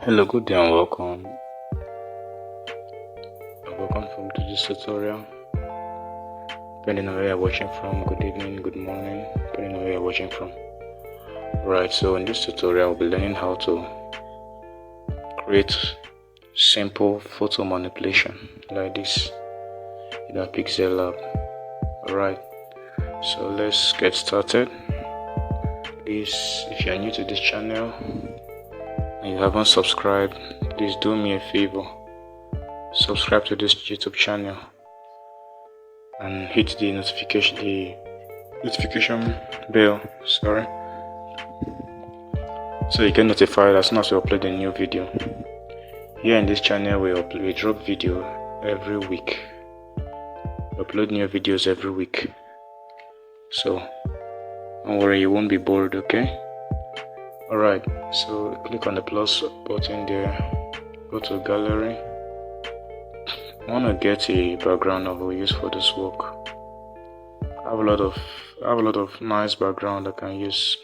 Hello, good day and welcome. Welcome to this tutorial. Depending on where you're watching from, good evening, good morning, depending on where you're watching from. Right, so in this tutorial, we'll be learning how to create simple photo manipulation like this in our Pixellab. Alright, so let's get started. Please, if you're new to this channel and you haven't subscribed, please do me a favor. Subscribe to this YouTube channel and hit the notification bell, so you get notified as soon as we upload a new video. Here in this channel we drop video every week. We upload new videos every week, so don't worry, you won't be bored, okay? Alright, so click on the plus button there, go to gallery. I want to get a background I will use for this work. I have a lot of nice background I can use.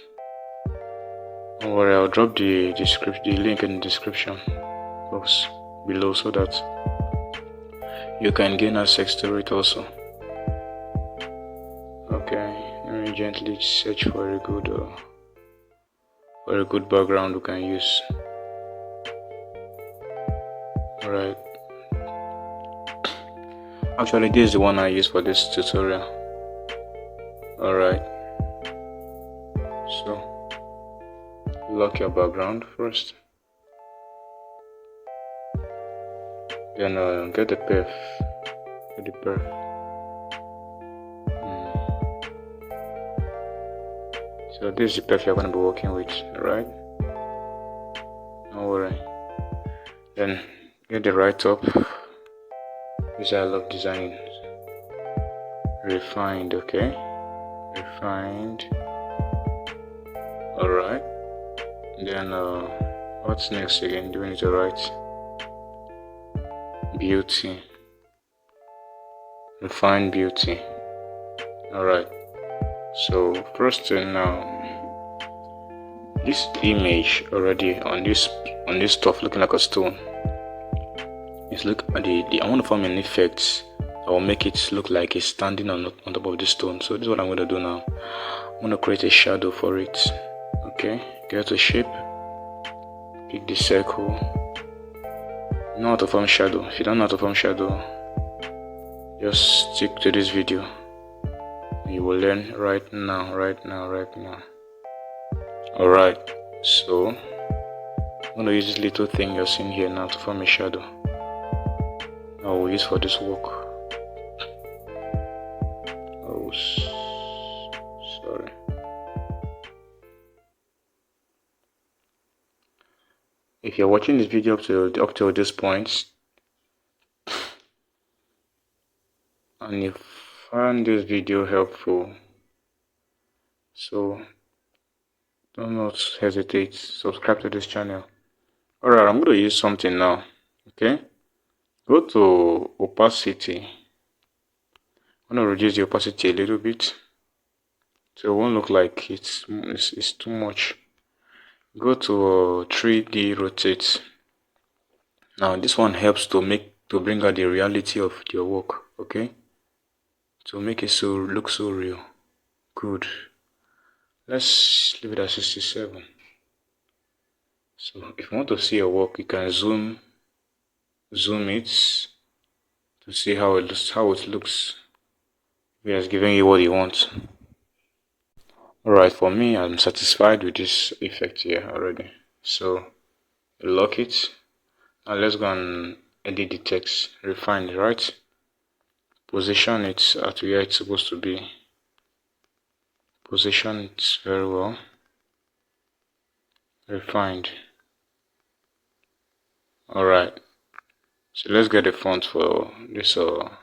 Don't worry, I'll drop the link in the description box below so that you can gain access to it also. Okay, let me gently search for a good background we can use. Alright. Actually, this is the one I use for this tutorial. Alright, so lock your background first, then get the perf. So this is the perf you're going to be working with, right? Don't worry. Then get the right up. This I love designing. Refined, okay? Refined. Alright. Then what's next again? Do we need to write beauty? Refined beauty. Alright. So first thing now, this image already on this stuff looking like a stone. Let's look at I want to form an effect that will make it look like it's standing on top of the stone. So this is what I'm going to do now. I'm going to create a shadow for it. Okay, get to shape, pick the circle. Know how to form shadow. If you don't know how to form shadow, just stick to this video. You will learn right now. Alright, so I'm going to use this little thing you're seeing here now to form a shadow. I will use for this work. Oh, sorry. If you're watching this video up to this point and you found this video helpful, so do not hesitate, subscribe to this channel. Alright, I'm going to use something now. Okay, go to opacity. I'm going to reduce the opacity a little bit so it won't look like it's too much. Go to 3D rotate. Now this one helps to bring out the reality of your work, okay? To make it look so real. Good. Let's leave it at 67. So if you want to see your work, you can zoom it to see how it looks. He has given you what you want. Alright, for me, I'm satisfied with this effect here already. So lock it. Now let's go and edit the text. Refine, right? Position it at where it's supposed to be. Position it very well. Refined. Alright. So let's get a font for this one.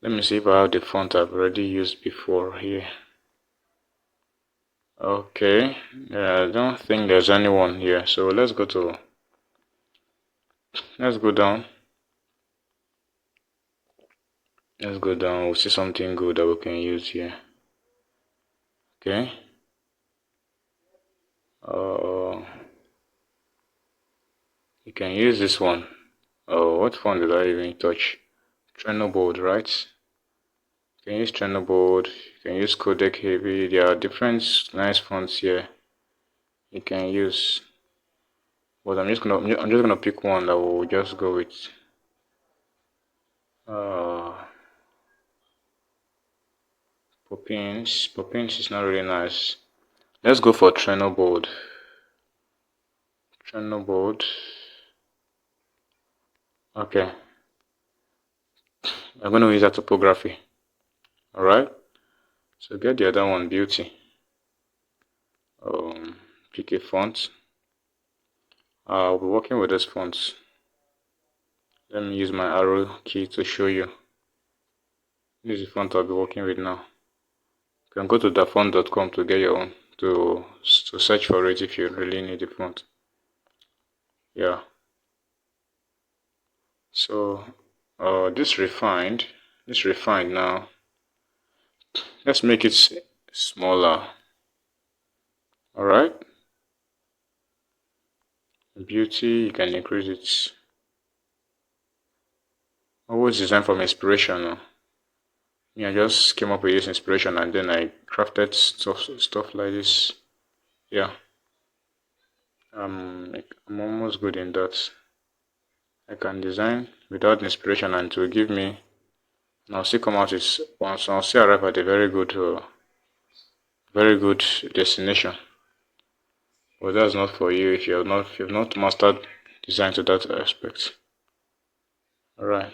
Let me see if I have the font I've already used before here. Okay, I don't think there's anyone here, so let's go down. We'll see something good that we can use here. Okay. can use this one. Oh, what font did I even touch? Bold, right? You can use Bold. You can use Codec Heavy. There are different nice fonts here you can use. But I'm just gonna pick one that will just go with. Poppins is not really nice. Let's go for Bold. Bold. Okay. I'm gonna use that typography. Alright. So get the other one, Beauty. Pick a font. I'll be working with this font. Let me use my arrow key to show you. This is the font I'll be working with now. You can go to dafont.com to get your own, to search for it if you really need the font. Yeah. So this refined now. Let's make it smaller. Alright. Beauty, you can increase it. Always design from inspiration. I just came up with this inspiration and then I crafted stuff like this. Yeah. I'm almost good in that. I can design without inspiration and to give me, and I'll still come out with once I'll still arrive at a very good destination. But that's not for you if you've not mastered design to that aspect. Alright.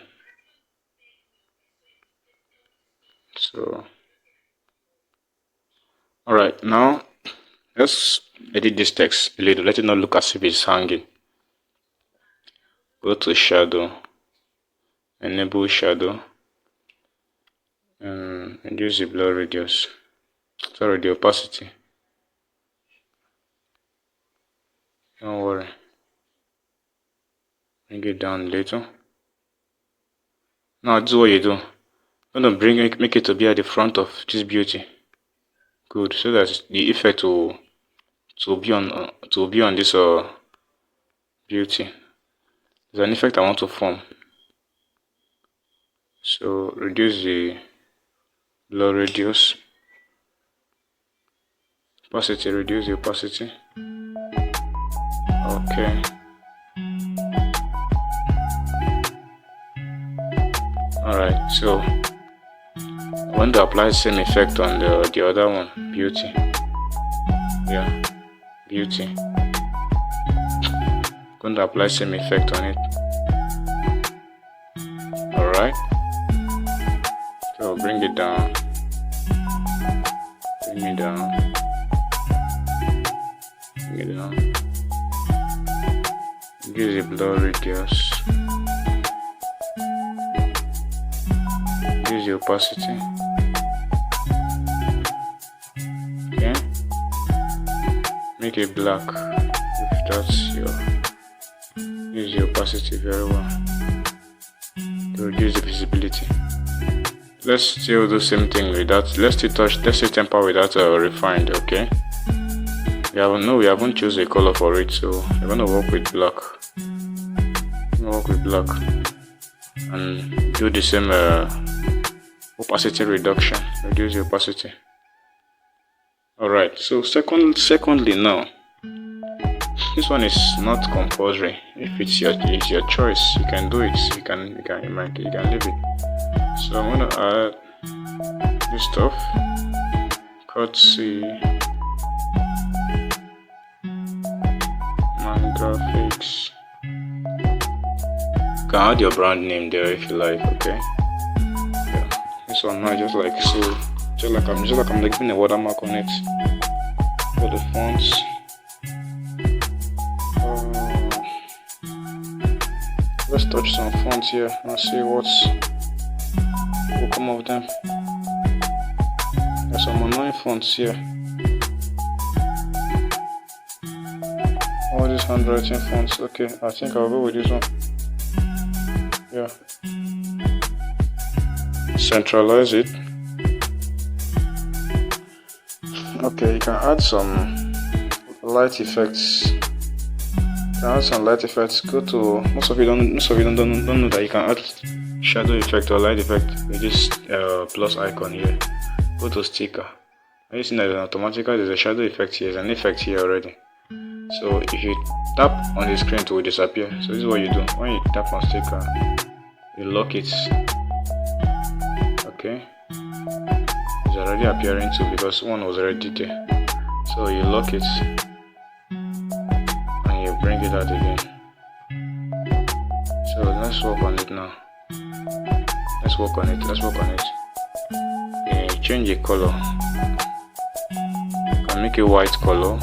So alright, now let's edit this text a little. Let it not look as if it's hanging. Go to shadow, enable shadow, and reduce the blur radius. Sorry, the opacity. Don't worry. Bring it down later. Now this is what you do. I'm gonna make it to be at the front of this beauty. Good, so that the effect will be on this beauty. There's an effect I want to form. So reduce the blur radius. Opacity, reduce the opacity. Okay. Alright, so I want to apply the same effect on the other one, beauty. Yeah, beauty. I'm going to apply same effect on it. Alright. So bring it down. Bring it down. Bring it down. Use the blur radius. Use the opacity. Okay. Make it black if that's your. Use the opacity very well to reduce the visibility. Let's still do same thing with that. Let's still temper with that refined. Okay. We haven't chosen a color for it, so we're gonna work with black. And do the same opacity reduction. Reduce the opacity. Alright, so secondly now, this one is not compulsory. If it's your choice, you can do it. You can leave it. So I'm gonna add this stuff. Courtesy Man Graphics. You can add your brand name there if you like. Okay. Yeah. This one now just like I'm leaving a watermark on it. For the fonts. Let's touch some fonts here and see what will come of them. There's some annoying fonts here. All these handwriting fonts. Okay, I think I'll go with this one. Yeah. Centralize it. Okay, you can add some light effects To add some light effects, go to most of you don't know that you can add shadow effect or light effect with this plus icon here. Go to sticker. Are you seeing that automatically there's a shadow effect here, there's an effect here already. So if you tap on the screen, it will disappear. So this is what you do. When you tap on sticker, you lock it. Okay, it's already appearing too because one was already there. So you lock it and you bring it out again. So let's work on it now. Let's work on it. Yeah, change the color. You can make a white color.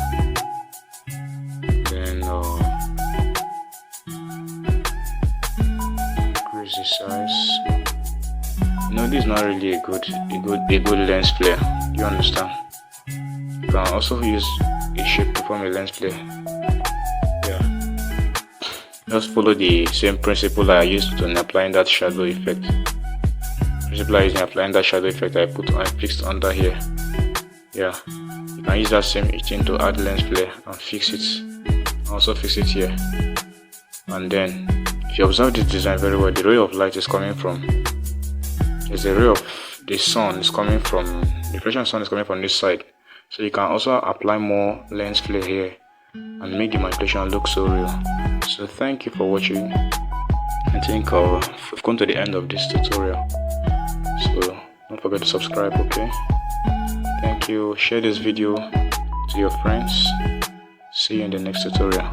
Then increase the size. This is not really a good lens flare. You understand? You can also use a shape to form a lens flare. Yeah. Just follow the same principle I used in applying that shadow effect. I fixed under here. Yeah. You can use that same thing to add lens flare and fix it. Also fix it here. And then if you observe this design very well, the ray of light is coming from, there's a ray of the sun is coming from, the reflection sun is coming from this side. So you can also apply more lens flare here and make the manipulation look so real. So thank you for watching. I think we've come to the end of this tutorial. So don't forget to subscribe, okay? Thank you. Share this video to your friends. See you in the next tutorial.